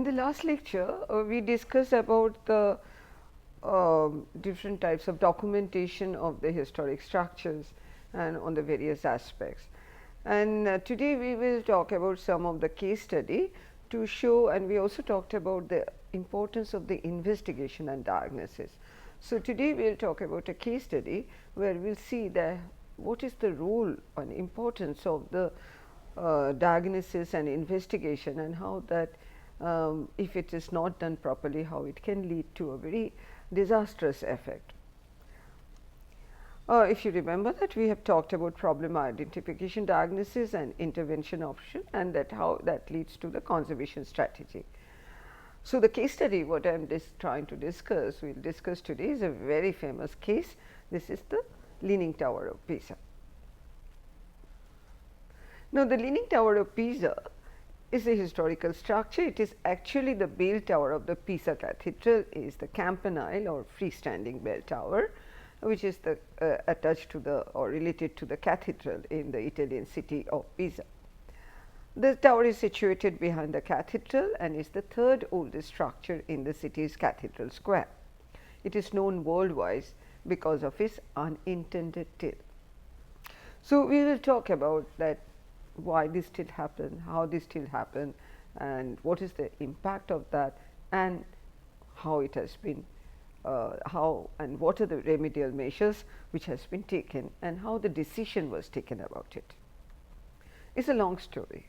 In the last lecture, we discussed about the different types of documentation of the historic structures and on the various aspects. And today we will talk about some of the case study to show, and we also talked about the importance of the investigation and diagnosis. So today we will talk about a case study where we will see that what is the role and importance of the diagnosis and investigation, and how that if it is not done properly, how it can lead to a very disastrous effect. If you remember that we have talked about problem identification, diagnosis and intervention option, and that how that leads to the conservation strategy. So, the case study what I am trying to discuss, we will discuss today, is a very famous case. This is the Leaning Tower of Pisa. Now, the Leaning Tower of Pisa is a historical structure. It is actually the bell tower of the Pisa Cathedral, is the campanile or freestanding bell tower, which is the attached to the or related to the cathedral in the Italian city of Pisa. The tower is situated behind the cathedral and is the third oldest structure in the city's cathedral square. It is known worldwide because of its unintended tilt. So, we will talk about that, why this tilt happened, how this tilt happened, and what is the impact of that, and how it has been how and what are the remedial measures which has been taken, and how the decision was taken about it. It's a long story.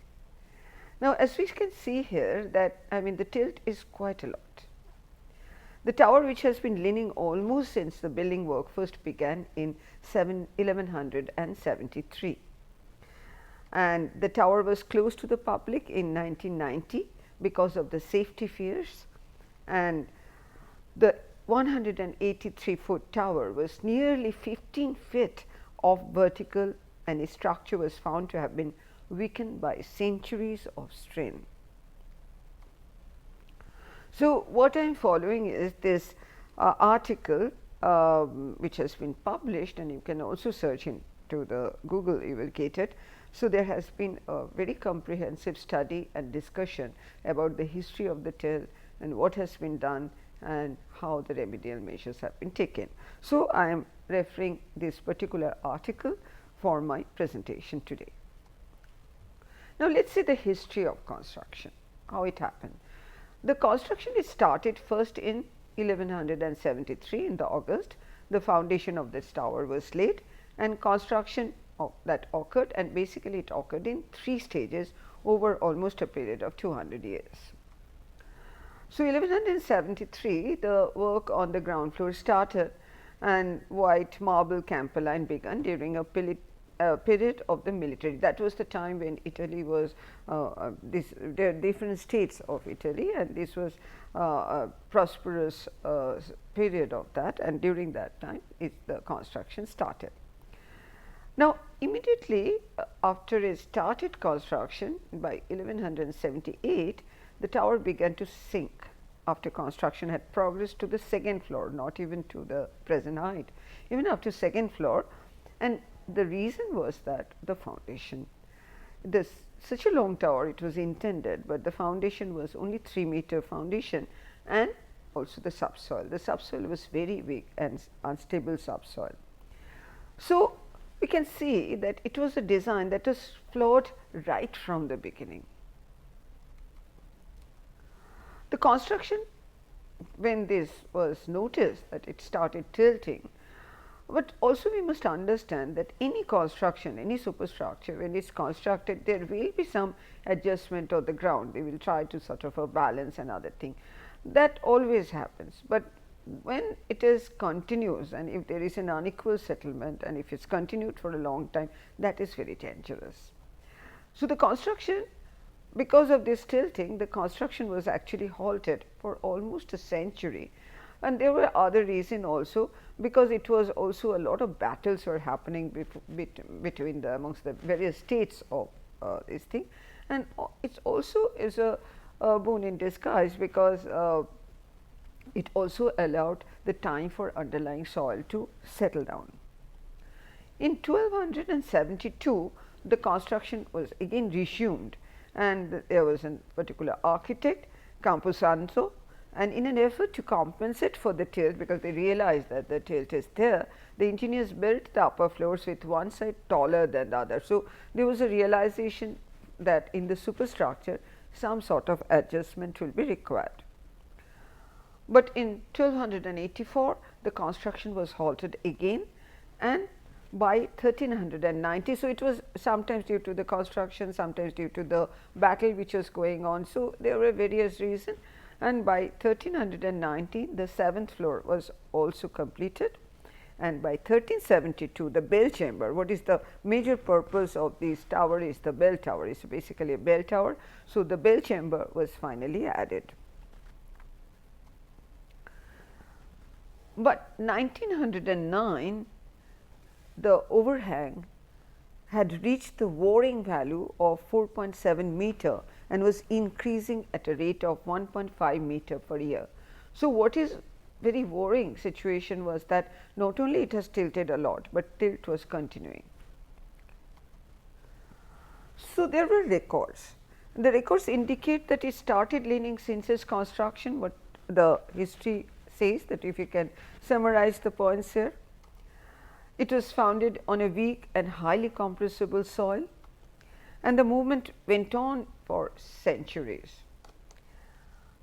Now, as we can see here that the tilt is quite a lot. The tower, which has been leaning almost since the building work first began in 1173, and the tower was closed to the public in 1990 because of the safety fears, and the 183-foot tower was nearly 15 feet of vertical, and its structure was found to have been weakened by centuries of strain. So, what I am following is this article which has been published, and you can also search into the Google, you will get it. So, there has been a very comprehensive study and discussion about the history of the tilt and what has been done and how the remedial measures have been taken. So, I am referring this particular article for my presentation today. Now, let us see the history of construction, how it happened. The construction is started first in 1173 in the August. The foundation of this tower was laid, and construction that occurred, and basically it occurred in 3 stages over almost a period of 200 years. So, 1173 the work on the ground floor started, and white marble campanile began during a period of the military. That was the time when Italy was there are different states of Italy, and this was a prosperous period of that, and during that time the construction started. Now, immediately after it started construction by 1178, the tower began to sink after construction had progressed to the 2nd floor, not even to the present height, even up to 2nd floor. And the reason was that the foundation, such a long tower it was intended, but the foundation was only 3-meter foundation, and also the subsoil. The subsoil was very weak and unstable subsoil. So, we can see that it was a design that was flawed right from the beginning. The construction, when this was noticed that it started tilting, but also we must understand that any construction, any superstructure, when it is constructed, there will be some adjustment of the ground. We will try to sort of balance another thing. That always happens, but when it is continuous, and if there is an unequal settlement, and if it is continued for a long time, that is very dangerous. So, the construction, because of this tilting, the construction was actually halted for almost a century, and there were other reasons also, because it was also a lot of battles were happening between amongst the various states of this thing, and it also is a boon in disguise, because it also allowed the time for underlying soil to settle down. In 1272, the construction was again resumed, and there was a particular architect Camposanto, and in an effort to compensate for the tilt, because they realized that the tilt is there, the engineers built the upper floors with one side taller than the other. So, there was a realization that in the superstructure some sort of adjustment will be required. But in 1284 the construction was halted again, and by 1390, so it was sometimes due to the construction, sometimes due to the battle which was going on. So, there were various reasons, and by 1390 the 7th floor was also completed, and by 1372 the bell chamber. What is the major purpose of this tower is the bell tower, is basically a bell tower. So, the bell chamber was finally added. But 1909 the overhang had reached the worrying value of 4.7 meter and was increasing at a rate of 1.5 meter per year. So, what is very worrying situation was that not only it has tilted a lot, but tilt was continuing. So, there were records. The records indicate that it started leaning since its construction, what the history says, that if you can summarize the points here. It was founded on a weak and highly compressible soil, and the movement went on for centuries,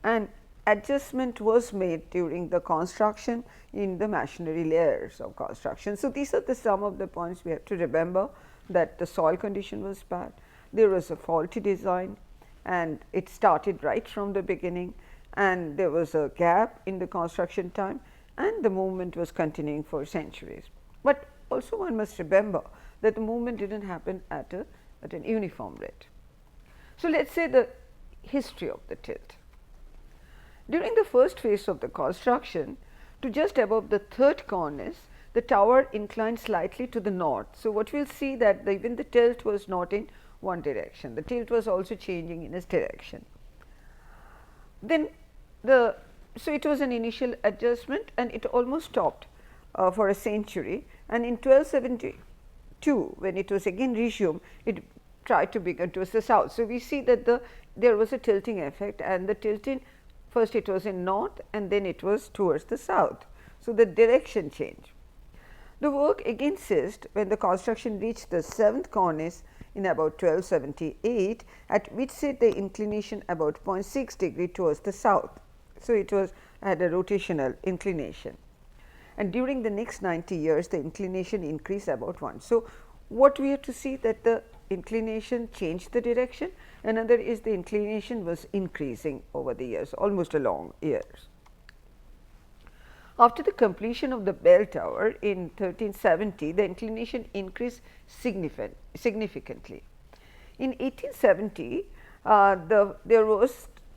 and adjustment was made during the construction in the masonry layers of construction. So, these are the some of the points we have to remember, that the soil condition was bad, there was a faulty design, and it started right from the beginning, and there was a gap in the construction time, and the movement was continuing for centuries. But also one must remember that the movement did not happen at an uniform rate. So, let us say the history of the tilt. During the first phase of the construction, to just above the 3rd cornice, the tower inclined slightly to the north. So, what we will see that even the tilt was not in one direction, the tilt was also changing in its direction. Then so it was an initial adjustment, and it almost stopped for a century, and in 1272 when it was again resumed, it tried to begin towards the south. So, we see that there was a tilting effect, and the tilting first it was in north and then it was towards the south. So, the direction changed. The work again ceased when the construction reached the 7th cornice in about 1278, at which set the inclination about 0.6 degree towards the south. So, it was had a rotational inclination, and during the next 90 years the inclination increased about 1. So, what we have to see that the inclination changed the direction, another is the inclination was increasing over the years, almost along years. After the completion of the bell tower in 1370, the inclination increased significantly. In 1870,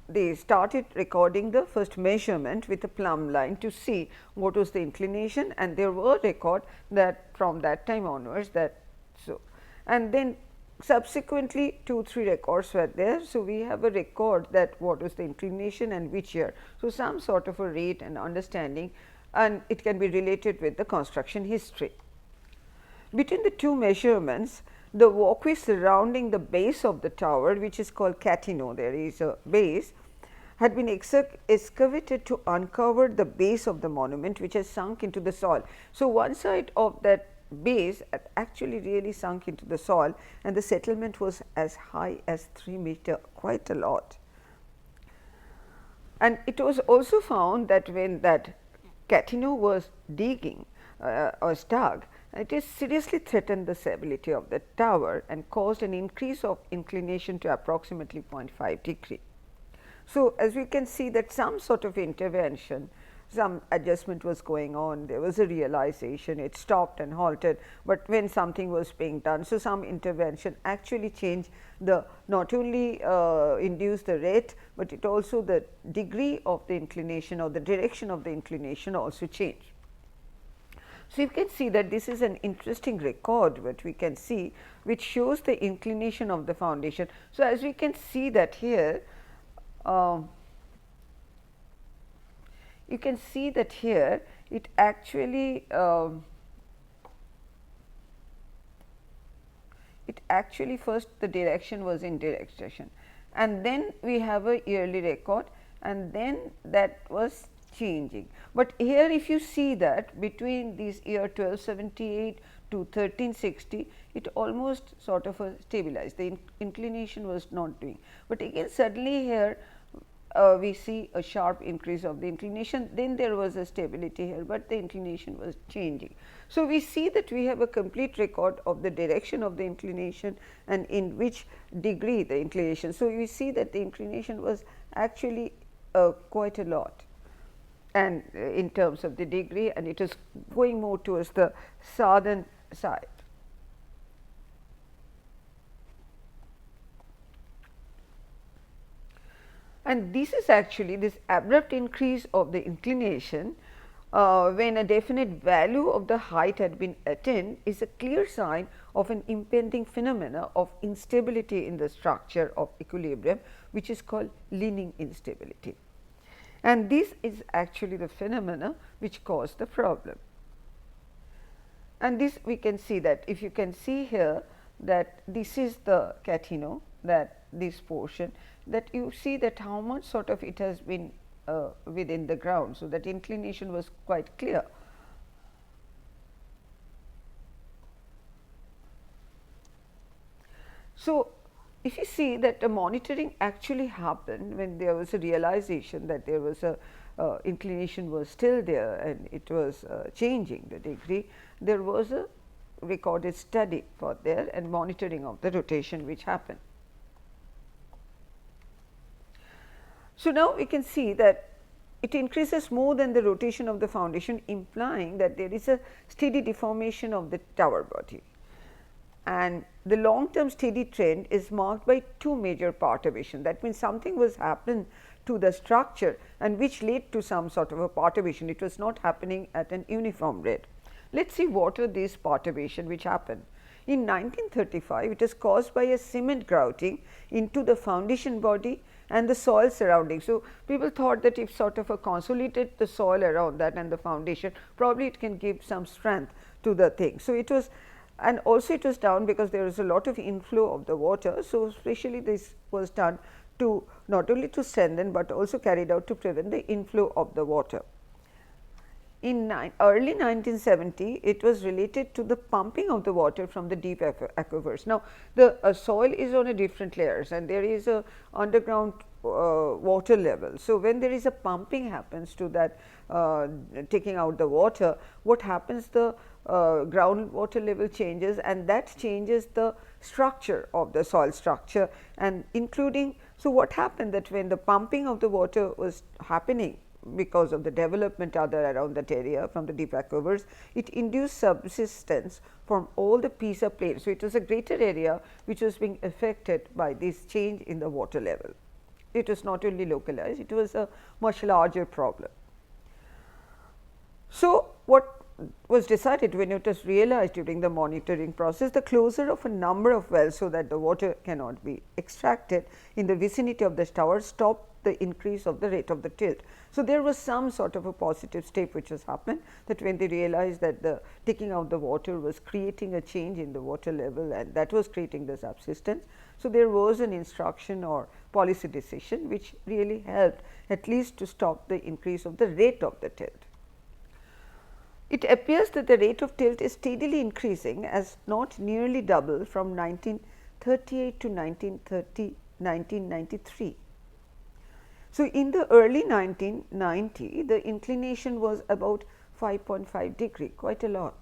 they started recording the first measurement with a plumb line to see what was the inclination, and there were record that from that time onwards that so, and then subsequently 2-3 records were there. So, we have a record that what was the inclination and which year. So, some sort of a rate and understanding, and it can be related with the construction history. Between the two measurements, the walkway surrounding the base of the tower, which is called Catino, there is a base, had been excavated to uncover the base of the monument, which has sunk into the soil. So, one side of that base had actually really sunk into the soil, and the settlement was as high as 3 meter, quite a lot. And it was also found that when that Catino was digging or dug, it is seriously threatened the stability of the tower and caused an increase of inclination to approximately 0.5 degree. So, as we can see that some sort of intervention, some adjustment was going on, there was a realization, it stopped and halted, but when something was being done. So, some intervention actually changed the not only induced the rate, but it also the degree of the inclination or the direction of the inclination also changed. So, you can see that this is an interesting record what we can see, which shows the inclination of the foundation. So, as we can see that here, you can see that here it actually first the direction was in direction, and then we have a yearly record, and then that was changing. But here if you see that between these year 1278 to 1360, it almost sort of stabilized, the inclination was not doing. But again suddenly here we see a sharp increase of the inclination, then there was a stability here, but the inclination was changing. So, we see that we have a complete record of the direction of the inclination and in which degree the inclination. So, we see that the inclination was actually quite a lot, and in terms of the degree, and it is going more towards the southern side. And this is actually this abrupt increase of the inclination when a definite value of the height had been attained is a clear sign of an impending phenomena of instability in the structure of equilibrium, which is called Leanin instability. And this is actually the phenomena which caused the problem. And this we can see that if you can see here that this is the Catino, that this portion, that you see that how much sort of it has been within the ground. So, that inclination was quite clear. So, if you see that the monitoring actually happened when there was a realization that there was a inclination was still there and it was changing the degree, there was a recorded study for there and monitoring of the rotation which happened. So, now we can see that it increases more than the rotation of the foundation, implying that there is a steady deformation of the tower body. And the long term steady trend is marked by two major perturbations. That means, something was happened to the structure and which led to some sort of a perturbation. It was not happening at an uniform rate. Let us see what are these perturbations which happened. In 1935, it is caused by a cement grouting into the foundation body and the soil surrounding. So, people thought that if sort of a consolidated the soil around that and the foundation, probably it can give some strength to the thing. So, it was, and also it was done because there was a lot of inflow of the water. So, especially this was done to not only to strengthen, but also carried out to prevent the inflow of the water. In early 1970, it was related to the pumping of the water from the deep aquifers. Now, the soil is on a different layers and there is a underground water level. So, when there is a pumping happens to that taking out the water, what happens, the groundwater level changes and that changes the structure of the soil structure, and including. So, what happened that when the pumping of the water was happening because of the development other around that area from the deep aquifers, it induced subsidence from all the Pisa plains. So, it was a greater area which was being affected by this change in the water level. It was not only localized, it was a much larger problem. So, what was decided when it was realized during the monitoring process, the closure of a number of wells so that the water cannot be extracted in the vicinity of the tower stopped the increase of the rate of the tilt. So, there was some sort of a positive step which has happened, that when they realized that the taking out the water was creating a change in the water level and that was creating the subsidence. So, there was an instruction or policy decision which really helped at least to stop the increase of the rate of the tilt. It appears that the rate of tilt is steadily increasing as not nearly double from 1938 to 1993. So, in the early 1990, the inclination was about 5.5 degree, quite a lot.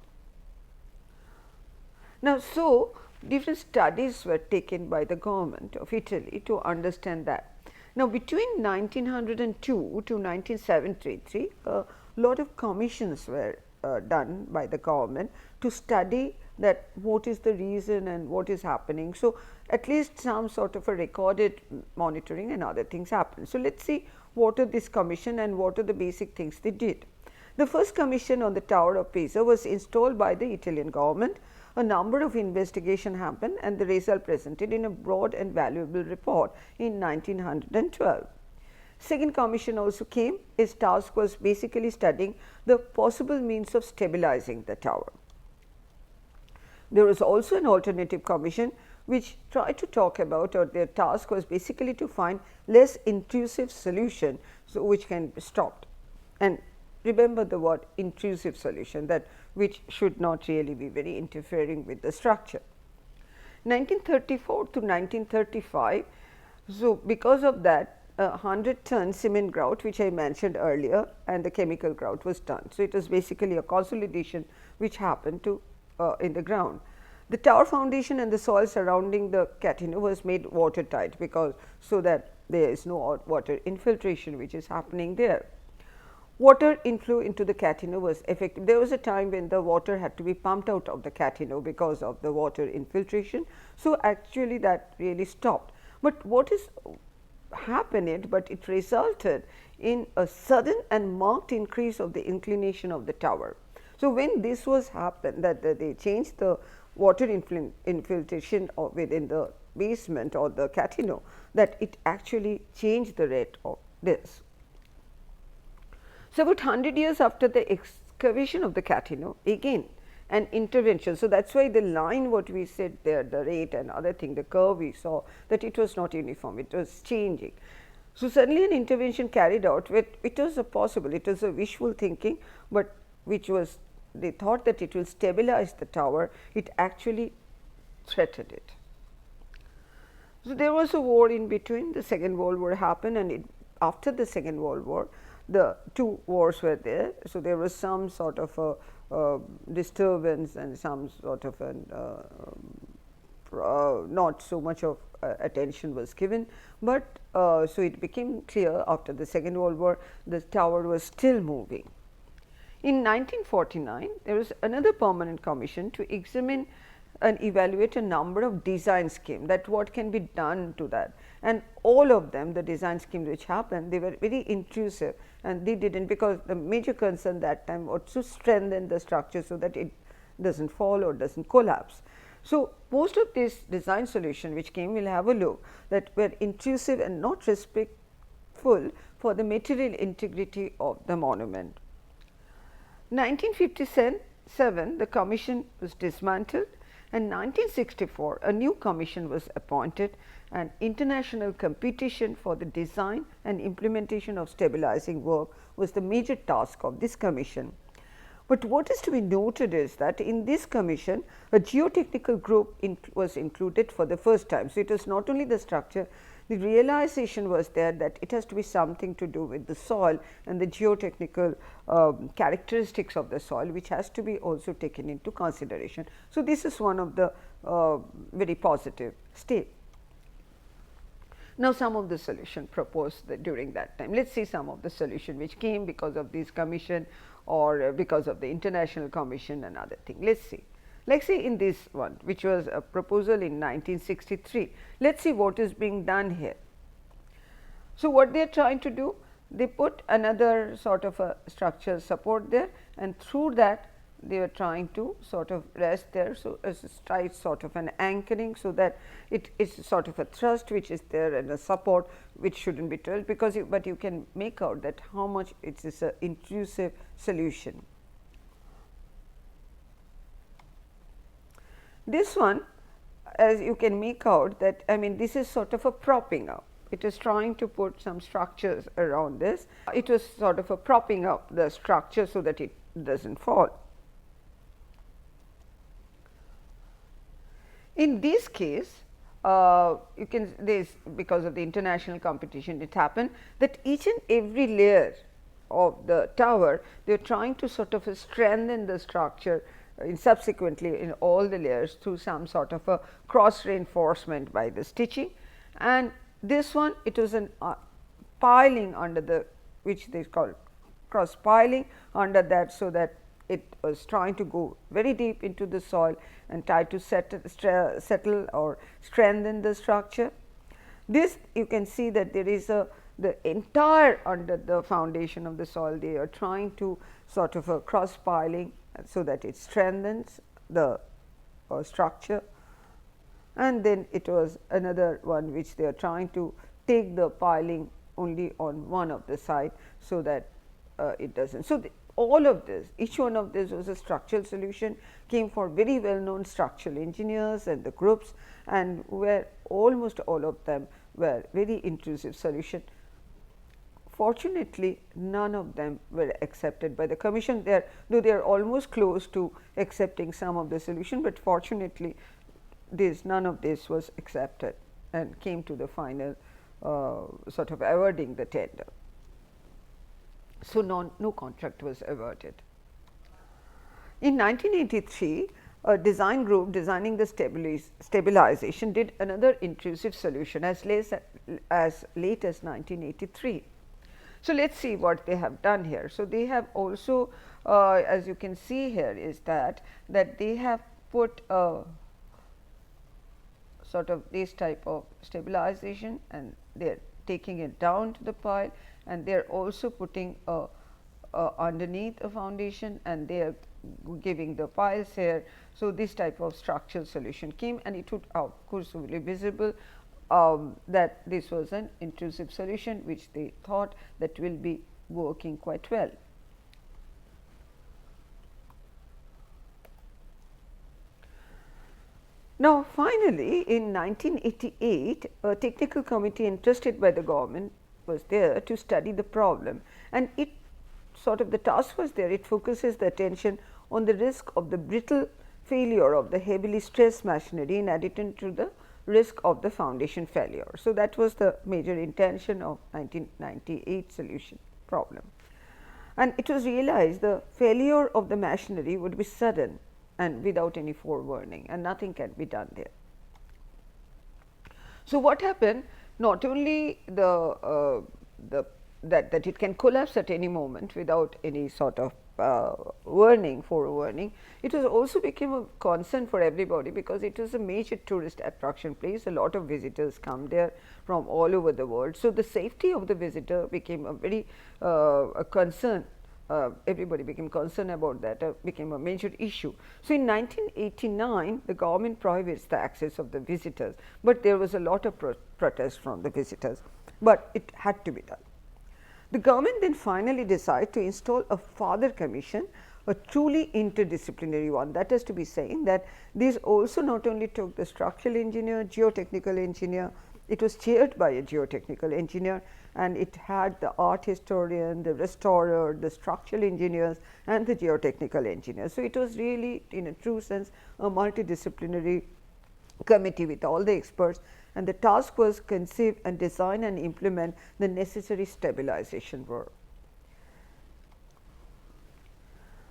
Now, so different studies were taken by the government of Italy to understand that. Now, between 1902 to 1973, a lot of commissions were done by the government to study that what is the reason and what is happening. So, at least some sort of a recorded monitoring and other things happen. So, let us see what are this commission and what are the basic things they did. The first commission on the Tower of Pisa was installed by the Italian government. A number of investigations happened and the result presented in a broad and valuable report in 1912. Second commission also came. Its task was basically studying the possible means of stabilizing the tower. There was also an alternative commission which tried to talk about, or their task was basically to find less intrusive solution, so which can be stopped. And remember the word intrusive solution, that which should not really be very interfering with the structure. 1934 to 1935. So, because of that, 100-ton cement grout, which I mentioned earlier, and the chemical grout was done. So, it was basically a consolidation which happened to in the ground. The tower foundation and the soil surrounding the Catino was made watertight, because so that there is no water infiltration which is happening there. Water inflow into the Catino was effective. There was a time when the water had to be pumped out of the Catino because of the water infiltration. So, actually that really stopped. But what is happened, but it resulted in a sudden and marked increase of the inclination of the tower. So, when this was happened, that they changed the water infiltration within the basement or the Catino, that it actually changed the rate of this. So, about 100 years after the excavation of the Catino, again an intervention. So, that is why the line what we said there, the rate and other thing, the curve we saw, that it was not uniform, it was changing. So, suddenly an intervention carried out, it was a possible, it was a wishful thinking, but which was, they thought that it will stabilize the tower, it actually threatened it. So, there was a war in between, the Second World War happened, and after the Second World War, the two wars were there. So, there was some sort of a disturbance and some sort of an not so much of attention was given, but so it became clear after the Second World War the tower was still moving. In 1949, there was another permanent commission to examine and evaluate a number of design schemes, that what can be done to that, and all of them, the design schemes which happened, they were very intrusive, and they did not, because the major concern that time was to strengthen the structure so that it does not fall or does not collapse. So, most of these design solution which came, we will have a look, that were intrusive and not respectful for the material integrity of the monument. 1957, the commission was dismantled, and 1964 a new commission was appointed, and international competition for the design and implementation of stabilizing work was the major task of this commission. But what is to be noted is that in this commission a geotechnical group was included for the first time. So, it was not only the structure, the realization was there that it has to be something to do with the soil and the geotechnical characteristics of the soil, which has to be also taken into consideration. So, this is one of the very positive step. Now, some of the solution proposed during that time. Let us see some of the solution which came because of this commission or because of the international commission and other thing. Let us see. Like say in this one, which was a proposal in 1963, let us see what is being done here. So, what they are trying to do? They put another sort of a structural support there, and through that they are trying to sort of rest there. So, as a sort of an anchoring, so that it is sort of a thrust which is there and a support which should not be told, because but you can make out that how much it is a intrusive solution. This one, as you can make out that, I mean, this is sort of a propping up. It is trying to put some structures around this. It was sort of a propping up the structure so that it does not fall. In this case, you can, this because of the international competition, it happened that each and every layer of the tower, they are trying to sort of strengthen the structure subsequently in all the layers through some sort of a cross reinforcement by the stitching. And this one, it was an piling under the, which they call cross piling under that, so that it was trying to go very deep into the soil and try to settle or strengthen the structure. This you can see that there is a, the entire under the foundation of the soil, they are trying to sort of a cross piling, so that it strengthens the structure. And then it was another one which they are trying to take the piling only on one of the side, so that it does not. So, all of this, each one of this was a structural solution, came for very well known structural engineers and the groups, and where almost all of them were very intrusive solution. Fortunately, none of them were accepted by the commission there, though they are almost close to accepting some of the solution, but fortunately none of this was accepted and came to the final sort of awarding the tender. So, no contract was awarded. In 1983, a design group designing the stabilization did another intrusive solution as late as 1983. So, let us see what they have done here. So, they have also as you can see here is that they have put a sort of this type of stabilization, and they are taking it down to the pile, and they are also putting underneath a foundation, and they are giving the piles here. So, this type of structural solution came, and it would of course be visible that this was an intrusive solution which they thought that will be working quite well. Now, finally, in 1988, a technical committee entrusted by the government was there to study the problem, and it sort of the task was there. It focuses the attention on the risk of the brittle failure of the heavily stressed machinery in addition to the risk of the foundation failure. So, that was the major intention of 1998 solution problem, and it was realized the failure of the machinery would be sudden and without any forewarning, and nothing can be done there. So, what happened, not only that it can collapse at any moment without any sort of forewarning, it was also became a concern for everybody, because it was a major tourist attraction place. A lot of visitors come there from all over the world. So, the safety of the visitor became a very a concern. Everybody became concerned about that, became a major issue. So, in 1989, the government prohibits the access of the visitors, but there was a lot of protest from the visitors, but it had to be done. The government then finally decided to install a father commission, a truly interdisciplinary one. That is to be saying that this also not only took the structural engineer, geotechnical engineer, it was chaired by a geotechnical engineer, and it had the art historian, the restorer, the structural engineers, and the geotechnical engineers. So, it was really in a true sense a multidisciplinary committee with all the experts, and the task was conceive and design and implement the necessary stabilization work.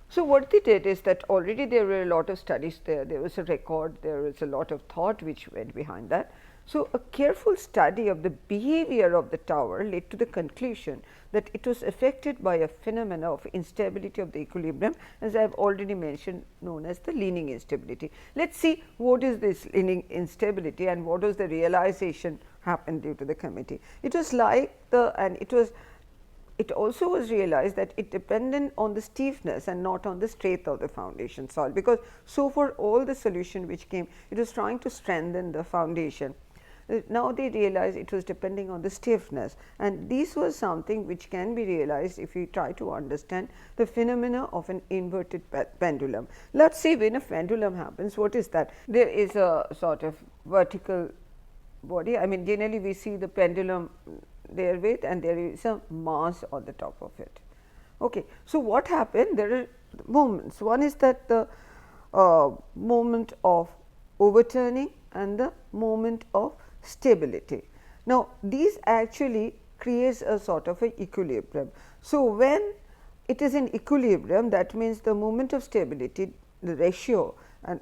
So, what they did is that already there were a lot of studies there was a record, there was a lot of thought which went behind that. So, a careful study of the behavior of the tower led to the conclusion that it was affected by a phenomena of instability of the equilibrium, as I have already mentioned, known as the Leanin instability. Let us see what is this Leanin instability and what was the realization happened due to the committee. It was like it also was realized that it depended on the stiffness and not on the strength of the foundation soil, because so for all the solution which came, it was trying to strengthen the foundation. Now, they realized it was depending on the stiffness, and this was something which can be realized if we try to understand the phenomena of an inverted pendulum. Let us say when a pendulum happens, what is that? There is a sort of vertical body. I mean, generally we see the pendulum there with, and there is a mass on the top of it. Okay. So, what happened? There are moments. One is that the moment of overturning and the moment of stability. Now, these actually creates a sort of a equilibrium. So, when it is in equilibrium, that means the moment of stability, the ratio and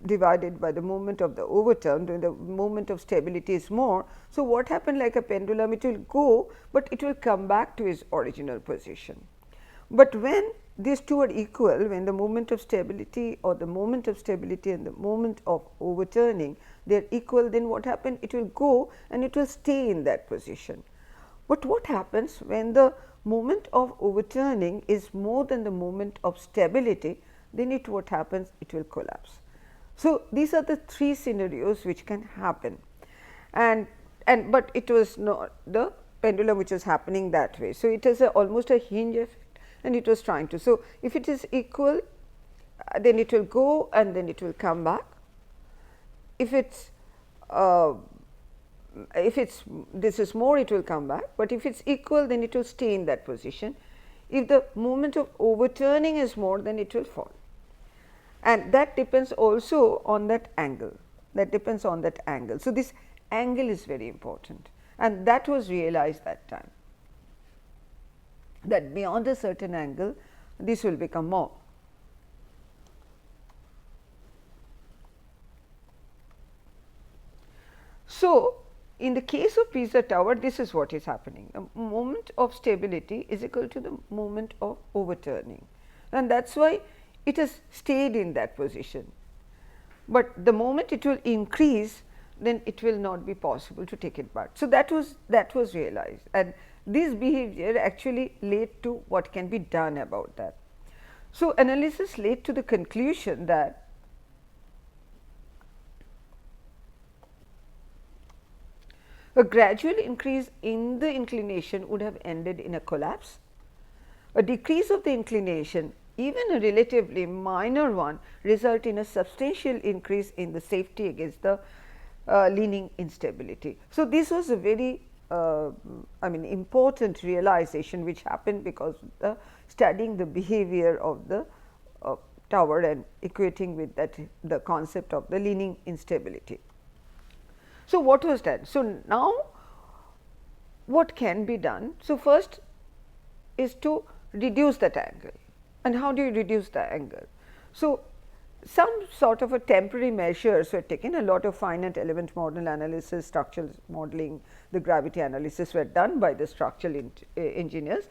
divided by the moment of the overturn, when the moment of stability is more. So, what happened like a pendulum, it will go, but it will come back to its original position. But when these two are equal, when the moment of stability or the moment of stability and the moment of overturning, they are equal, then what happened? It will go and it will stay in that position. But what happens when the moment of overturning is more than the moment of stability, then what happens? It will collapse. So, these are the three scenarios which can happen, but it was not the pendulum which was happening that way. So, it is almost a hinge effect, and it was trying to. So, if it is equal, then it will go and then it will come back. If it's this is more, it will come back, but if it's equal, then it will stay in that position. If the moment of overturning is more, then it will fall, and that depends also on that angle. That depends on that angle. So, this angle is very important, and that was realized that time, that beyond a certain angle this will become more. So, in the case of Pisa Tower, this is what is happening. The moment of stability is equal to the moment of overturning, and that is why it has stayed in that position. But the moment it will increase, then it will not be possible to take it back. So, that was realized, and this behavior actually led to what can be done about that. So, analysis led to the conclusion that a gradual increase in the inclination would have ended in a collapse. A decrease of the inclination, even a relatively minor one, result in a substantial increase in the safety against the leaning instability. So, this was a very important realization which happened because of the studying the behavior of the tower and equating with that the concept of the leaning instability. So, what was done? So, now what can be done? So, first is to reduce that angle, and how do you reduce the angle? So, some sort of a temporary measures were taken, a lot of finite element model analysis, structural modeling, the gravity analysis were done by the structural engineers,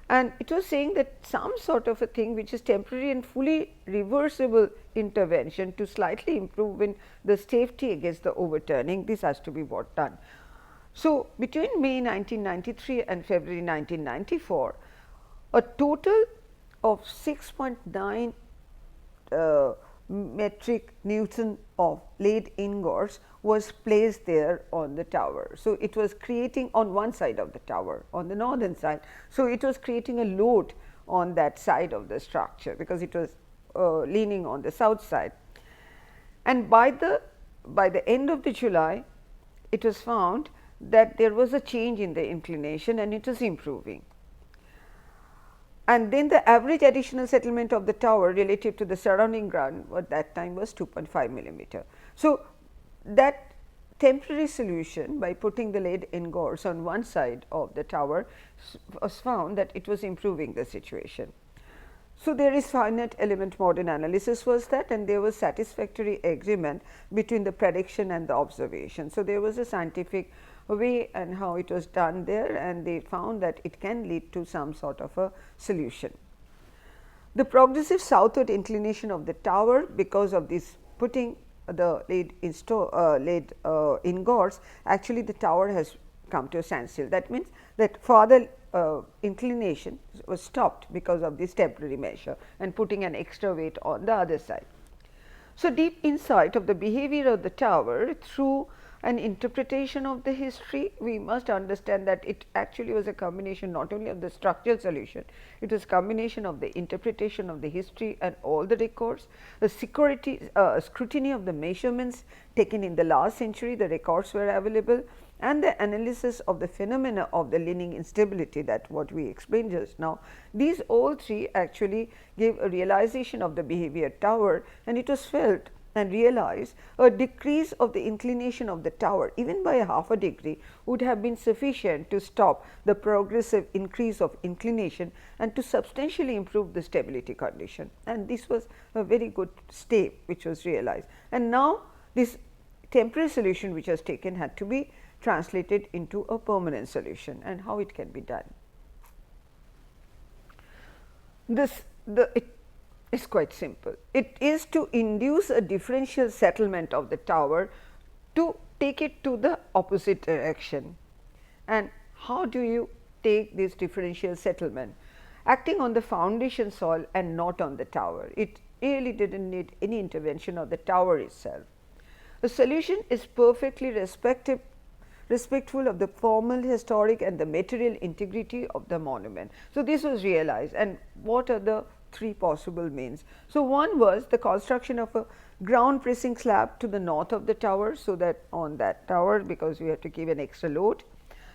and it was saying that some sort of a thing which is temporary and fully reversible intervention to slightly improve in the safety against the overturning, this has to be what done. So, between May 1993 and February 1994, a total of 6.9 metric Newton of lead ingots was placed there on the tower. So, it was creating on one side of the tower, on the northern side. So, it was creating a load on that side of the structure, because it was leaning on the south side. And by the end of the July, it was found that there was a change in the inclination and it was improving. And then the average additional settlement of the tower relative to the surrounding ground at that time was 2.5 millimeter. So, that temporary solution by putting the lead ingots on one side of the tower was found that it was improving the situation. So, there is finite element model analysis was that, and there was satisfactory agreement between the prediction and the observation. So, there was a scientific way and how it was done there, and they found that it can lead to some sort of a solution. The progressive southward inclination of the tower, because of this putting the lead ingots, actually the tower has come to a standstill. That means that further inclination was stopped because of this temporary measure and putting an extra weight on the other side. So, deep insight of the behavior of the tower through an interpretation of the history, we must understand that it actually was a combination not only of the structural solution, it was combination of the interpretation of the history and all the records, the scrutiny of the measurements taken in the last century, the records were available, and the analysis of the phenomena of the leaning instability, that what we explained just now. These all three actually gave a realization of the behavior tower, and it was felt and realized a decrease of the inclination of the tower even by a half a degree would have been sufficient to stop the progressive increase of inclination and to substantially improve the stability condition. And this was a very good step which was realized. And now, this temporary solution which was taken had to be translated into a permanent solution, and how it can be done. It is quite simple. It is to induce a differential settlement of the tower to take it to the opposite direction. And how do you take this differential settlement? Acting on the foundation soil and not on the tower. It really did not need any intervention of the tower itself. The solution is perfectly respectful of the formal, historic and the material integrity of the monument. So, this was realized, and what are the three possible means? So, one was the construction of a ground pressing slab to the north of the tower. So, that on that tower, because we have to give an extra load,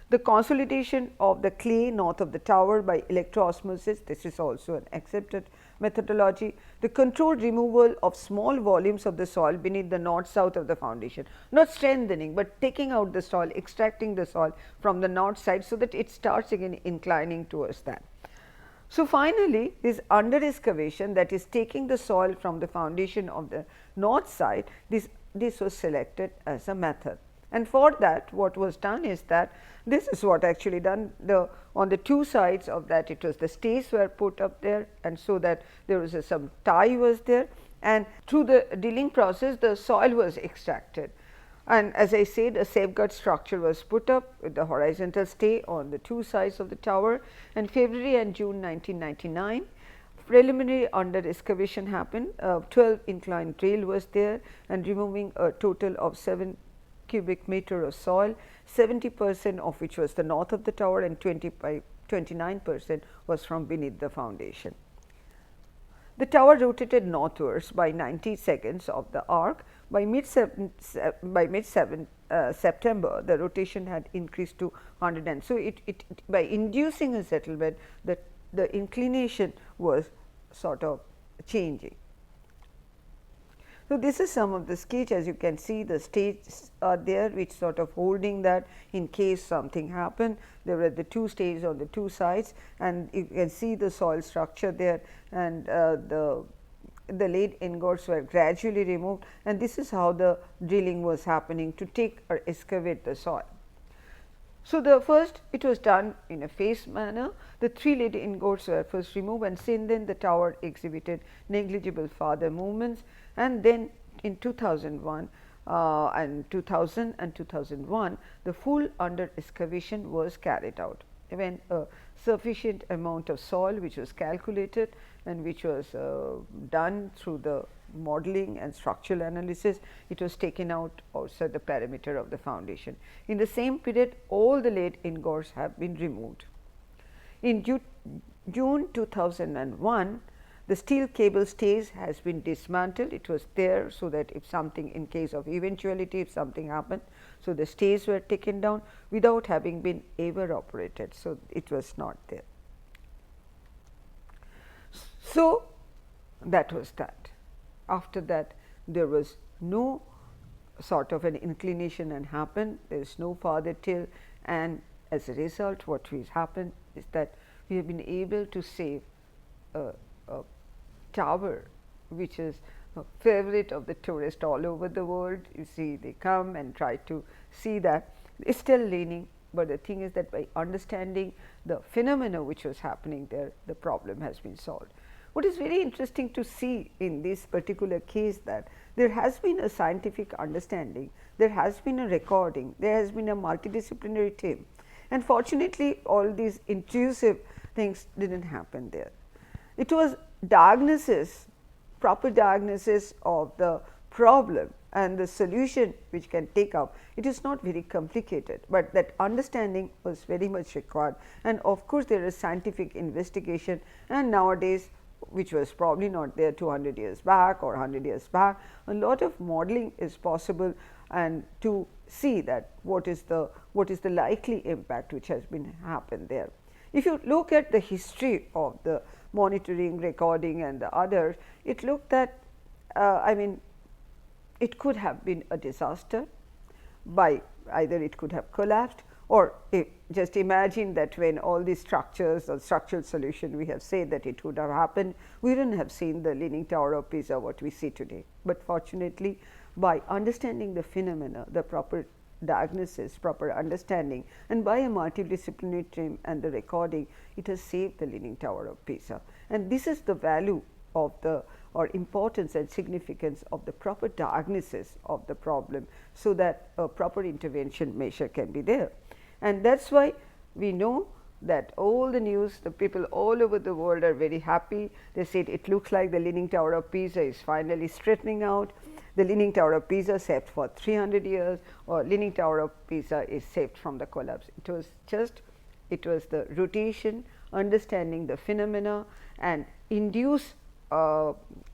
the consolidation of the clay north of the tower by electroosmosis, this is also an accepted methodology. The controlled removal of small volumes of the soil beneath the north south of the foundation, not strengthening, but taking out the soil, extracting the soil from the north side, so that it starts again inclining towards that. So, finally, this under excavation, that is taking the soil from the foundation of the north side, this was selected as a method. And for that, what was done is that this is what actually done, on the two sides of that, it was the stays were put up there, and so that there was some tie was there, and through the drilling process the soil was extracted. And as I said, a safeguard structure was put up with the horizontal stay on the two sides of the tower, and February and June 1999 preliminary under excavation happened. 12 inclined drill was there, and removing a total of 7 cubic meter of soil, 70% of which was the north of the tower and 29% was from beneath the foundation. The tower rotated northwards by 90 seconds of the arc. By mid September, the rotation had increased to 100, and so it by inducing a settlement, the inclination was sort of changing. So, this is some of the sketch. As you can see, the stays are there which sort of holding that in case something happened. There were the two stays on the two sides, and you can see the soil structure there, and the lead ingots were gradually removed, and this is how the drilling was happening to take or excavate the soil. So, the first it was done in a phased manner. The 3 lead ingots were first removed, and since then the tower exhibited negligible further movements, and then in 2001 and 2000 and 2001 the full under excavation was carried out, when a sufficient amount of soil which was calculated and which was done through the modeling and structural analysis, it was taken out outside the perimeter of the foundation. In the same period, all the lead ingots have been removed. In June 2001, the steel cable stays has been dismantled. It was there so that if something, in case of eventuality, if something happened, so the stays were taken down without having been ever operated. So, it was not there. So, that was that. After that, there was no sort of an inclination and happened, there is no further till, and as a result what has happened is that we have been able to save a tower which is a favorite of the tourists all over the world. You see, they come and try to see that. It is still leaning, but the thing is that by understanding the phenomena which was happening there, the problem has been solved. What is very interesting to see in this particular case, that there has been a scientific understanding, there has been a recording, there has been a multidisciplinary team, and fortunately all these intrusive things did not happen there. It was diagnosis, proper diagnosis of the problem and the solution which can take up. It is not very complicated, but that understanding was very much required, and of course, there is scientific investigation, and nowadays which was probably not there 200 years back or 100 years back, a lot of modeling is possible, and to see that what is the likely impact which has been happened there. If you look at the history of the monitoring, recording and the others, it looked at I mean, it could have been a disaster, by either it could have collapsed, or just imagine that when all these structures or structural solution we have said that it would have happened, we would not have seen the Leaning Tower of Pisa what we see today. But fortunately, by understanding the phenomena, the proper diagnosis, proper understanding, and by a multidisciplinary team and the recording, it has saved the Leaning Tower of Pisa. And this is the value of the, or importance and significance of the proper diagnosis of the problem, so that a proper intervention measure can be there. And that is why we know that all the news, the people all over the world are very happy. They said it looks like the Leaning Tower of Pisa is finally straightening out, the Leaning Tower of Pisa saved for 300 years, or Leaning Tower of Pisa is saved from the collapse. It was the rotation, understanding the phenomena and induce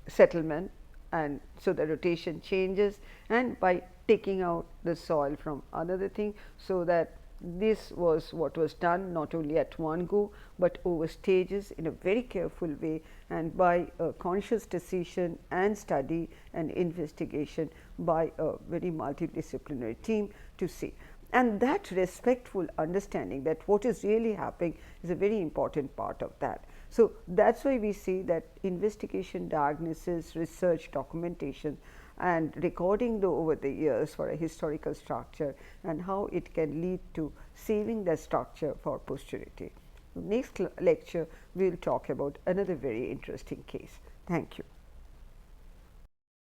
settlement, and so the rotation changes, and by taking out the soil from another thing, so that this was what was done not only at one go, but over stages in a very careful way, and by a conscious decision and study and investigation by a very multidisciplinary team to see. And that respectful understanding that what is really happening is a very important part of that. So, that is why we see that investigation, diagnosis, research, documentation and recording over the years for a historical structure, and how it can lead to saving the structure for posterity. Next lecture, we will talk about another very interesting case. Thank you.